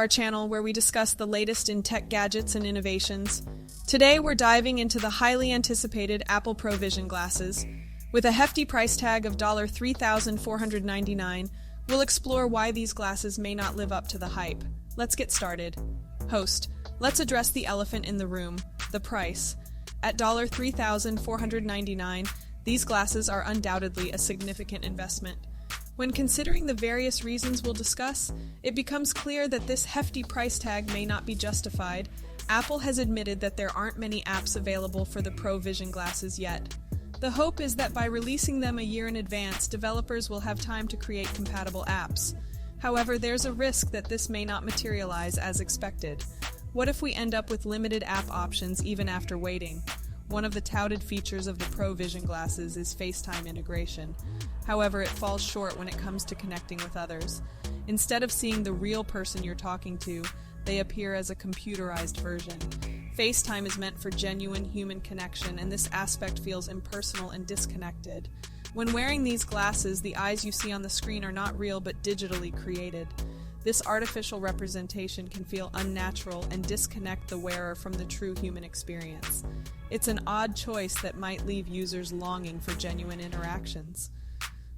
Our channel where we discuss the latest in tech gadgets and innovations. Today we're diving into the highly anticipated Apple Pro Vision glasses. With a hefty price tag of $3,499, we'll explore why these glasses may not live up to the hype. Let's get started. Host, let's address the elephant in the room, the price. At $3,499, these glasses are undoubtedly a significant investment. When considering the various reasons we'll discuss, it becomes clear that this hefty price tag may not be justified. Apple has admitted that there aren't many apps available for the Pro Vision glasses yet. The hope is that by releasing them a year in advance, developers will have time to create compatible apps. However, there's a risk that this may not materialize as expected. What if we end up with limited app options even after waiting? One of the touted features of the Pro Vision glasses is FaceTime integration. However, it falls short when it comes to connecting with others. Instead of seeing the real person you're talking to, they appear as a computerized version. FaceTime is meant for genuine human connection, and this aspect feels impersonal and disconnected. When wearing these glasses, the eyes you see on the screen are not real but digitally created. This artificial representation can feel unnatural and disconnect the wearer from the true human experience. It's an odd choice that might leave users longing for genuine interactions.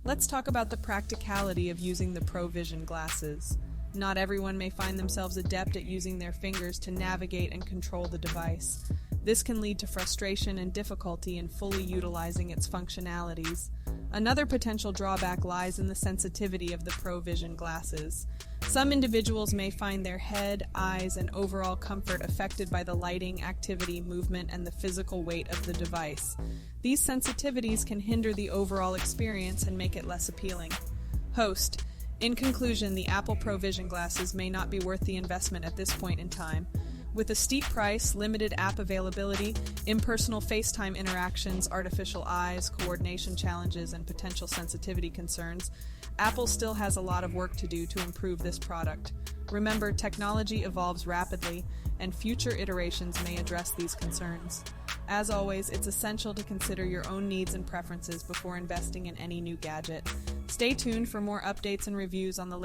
Let's talk about the practicality of using the Pro Vision glasses. Not everyone may find themselves adept at using their fingers to navigate and control the device. This can lead to frustration and difficulty in fully utilizing its functionalities. Another potential drawback lies in the sensitivity of the Pro Vision glasses. Some individuals may find their head, eyes, and overall comfort affected by the lighting, activity, movement, and the physical weight of the device. These sensitivities can hinder the overall experience and make it less appealing. Host, in conclusion, the Apple Pro Vision glasses may not be worth the investment at this point in time. With a steep price, limited app availability, impersonal FaceTime interactions, artificial eyes, coordination challenges, and potential sensitivity concerns, Apple still has a lot of work to do to improve this product. Remember, technology evolves rapidly, and future iterations may address these concerns. As always, it's essential to consider your own needs and preferences before investing in any new gadget. Stay tuned for more updates and reviews on the